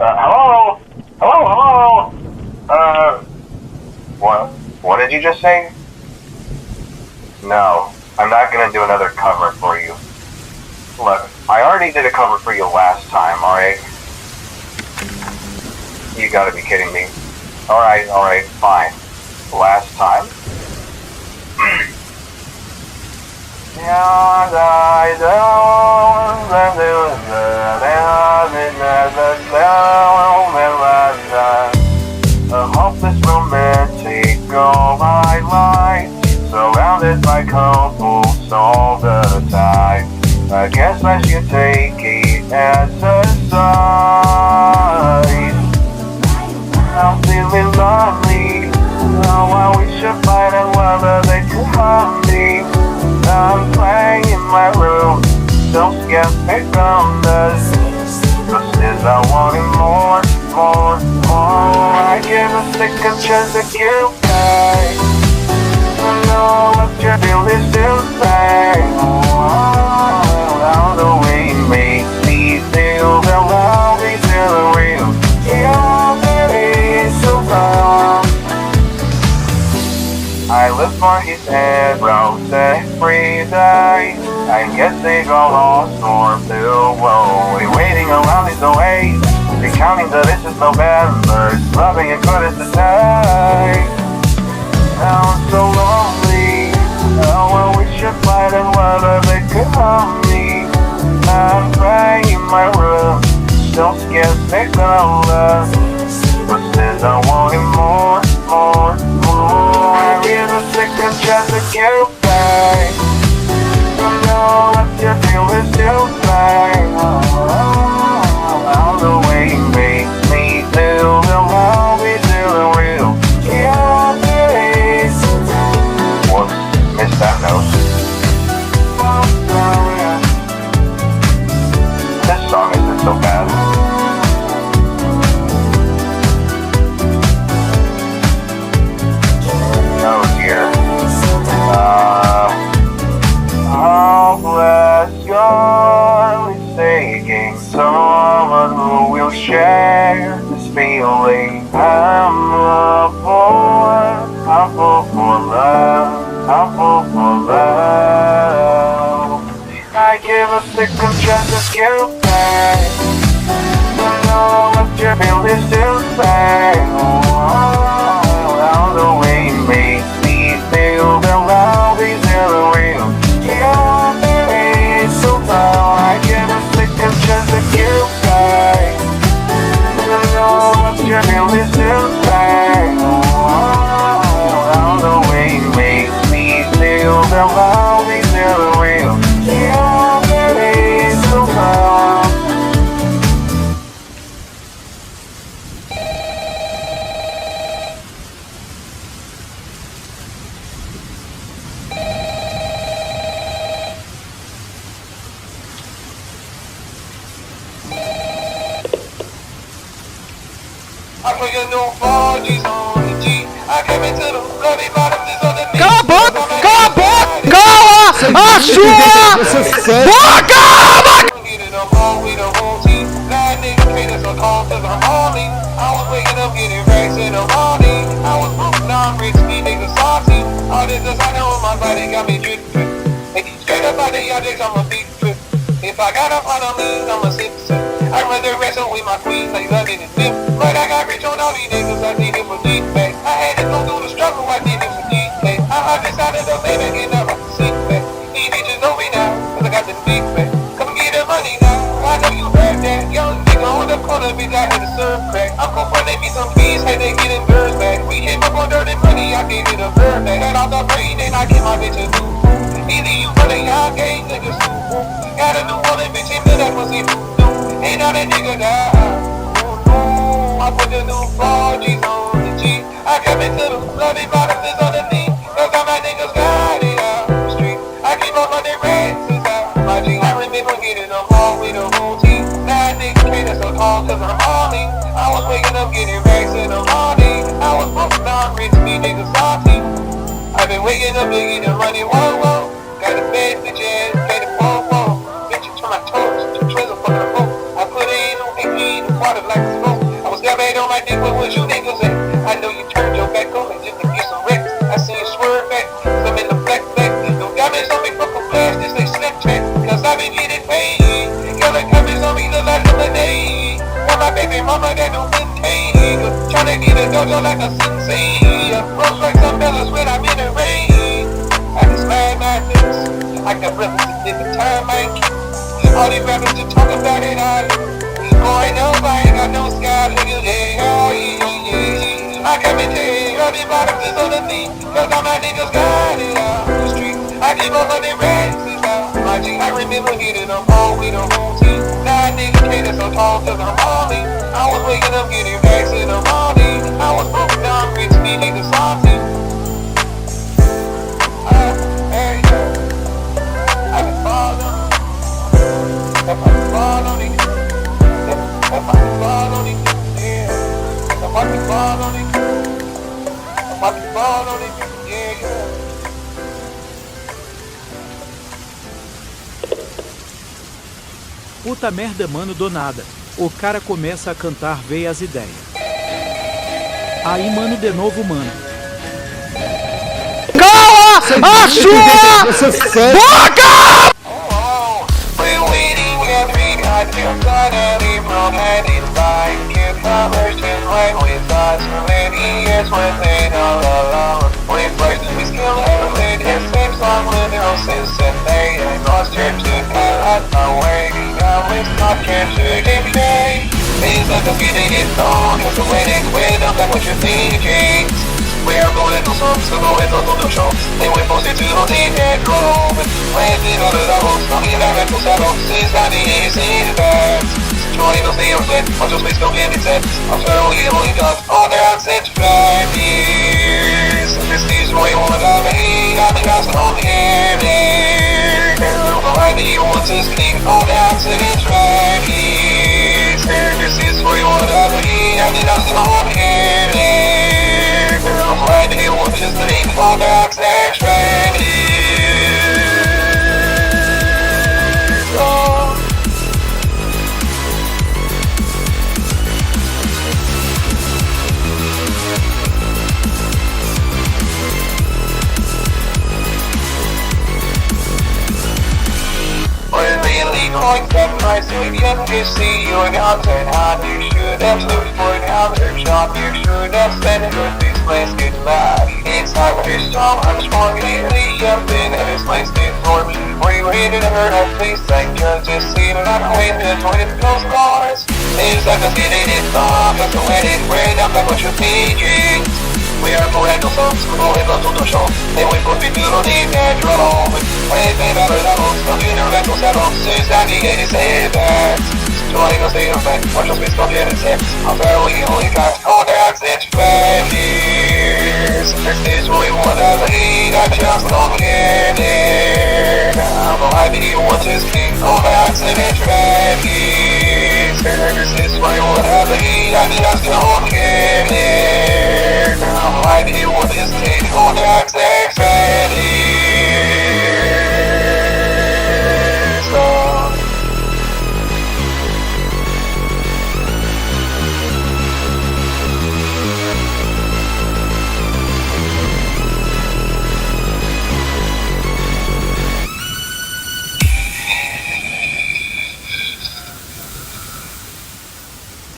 Hello? Hello? What? What did you just say? No, I'm not gonna do another cover for you. Look, I already did a cover for you last time, alright? You gotta be kidding me. Alright, fine. Last time? A hopeless romantic all my life, surrounded by couples all the time. I guess I should take it as a sign. I'm feeling lonely. Oh, I wish I find a lover that could help me. I'm playing in my room, don't get me from this. Cause I wanted more. I give a second chance to you back. I know what you feel is still back. All the way it makes me feel the love is still real. Yeah, baby, it's so wrong. I look for his eyebrows every day. I guess they got lost or flew away. Waiting around is the way. Recounting the distant November, loving and good as the day. Now I'm so lonely. Oh, I wish I find a lover that could help me. I'm crying in my room, don't scared to go love. But since I wanted more. I really second chance to get back. I know what you feel is still back. All the way it makes me feel the love is still real. Yeah, please. Whoops, missed that note. This song isn't so bad. Oh dear. Oh, bless your mistaking someone who will share this feeling. I'm full for love. I give a second chance to get back. I know what you feel is still back. All the way it makes me feel the love is still real. Yeah, baby, it's so loud. I give a second chance to get back. I know what you feel is still back. All the way it makes me feel the love is still real. Yeah, baby, it's so loud. I put your new 4G's on the G. I came into the bloody bottoms is on the knee. Cala a boca! Cala a boca! Cala a sua boca! Getting up all with the whole team. That nigga paid us a call cause I'm hauling. I was waking up getting racks in the morning. I was broke, now I'm rich, these niggas salty. All this designer on my body got me drippin'. Hey, straight up out the objects, I'm a big trip. If I got up on a lean, I'm a sip. I'd rather wrestle with my queen like London and Dip. But I got rich on all these niggas, I did it for deep back. I had to go through the struggle, I did it for deep back. I decided to play back and I'm a seat back. These bitches know me now, cause I got the big back. Come get the money now, I know you heard that. Young nigga on the corner, bitch, I had to serve crack. I'm gon' front me some fees, had to get them birds back. We came up on dirty money, I gave it a bird back. Got off the brain and I gave my bitch a new food. Either you running y'all gang, niggas too. Got a new woman, bitch, him to that pussy. Ain't now that nigga die. I put the new 4G's on the G. I come into the bloody bottoms is on the knee. Cause all my niggas got it out the street. I keep on running races out my G. I remember getting them all with the whole team. Now niggas paid us a call cause I'm hauling. I was waking up getting racks in the morning. I was broke, now I'm rich, me niggas salty. I've been waking up and getting money, whoa. Got a bad bitch ass, paid a whoa. Bitch, you turn my toes, 2 trails up on the boat. I put it in on 18, the water like a smoke. my dick, what was you niggas at? I know you turned your back on me just to get some wrecks. I see you swerve back, some in the black. Don't got me on me fucking blast, this they Snapchat, cause I been getting paid. Got the comments on me look like lemonade. Want my baby mama that don't maintain. Tryna get a dojo like a sensei. Rose like some fellas when I'm in the rain. I just mad my niggas. I got brothers that different time, I ain't keep. All these rappers just talk about it, boy, nobody got no sky, nigga, yeah. I come and take all these bottoms is on the knee, cause all my niggas got it out the street. I keep 100 racks out my G. I remember getting them all with a whole team. Now a nigga can't so tall cause I'm balling. I was waking up getting racks in the morning. I was broken down rich, me niggas salty. I been falling. If I fall on it, if I fall on it, yeah. If I fall on it, if I fall on it, yeah. Puta merda, mano, do nada. O cara começa a cantar, veio as ideias. Aí, mano, de novo, mano. Cala a sua boca! I feel suddenly from heading by. Give numbers just right with us. For many years within all alone. We first we still have it. His same song with no sense and they lost your to cut my way. Now it's not captured in shame. Things like the feeling is on. Cause the way they quit, I'm like what you're thinking. We are going to some going to the show. They went posted to the team that drove. Landing on the double, talking about rental saddle. Since 98 bad. Joining the field with much of space, don't get it set. I'm thoroughly only got on their accent 5 years. This is where you want to be. I'm the guys on the air. I need you want to speak on the accent 5 years. This is where you want to be. I'm the guys on the air. I need you want to speak on the accent 5 years. Going back my city and to see your dogs and how you should have stood for now their shop. You should have spent it with this place get loud. It's not your song, I'm strong really jumping and this place did for me. We waited her at least I could just see that I'm waiting with those cars. It's like a city in thought, but the way it ran up like what you're thinking. We are going to some school and go to the show. Then we put people on the metro. When they got it out, studying their mental settle. Since 1987. Joining us later back. Watch us miss get it set. I'm barely only got all the accents 5 years. This is what we want to lead. I just don't get it. I'm alive and you want to speak all the accents 5 years.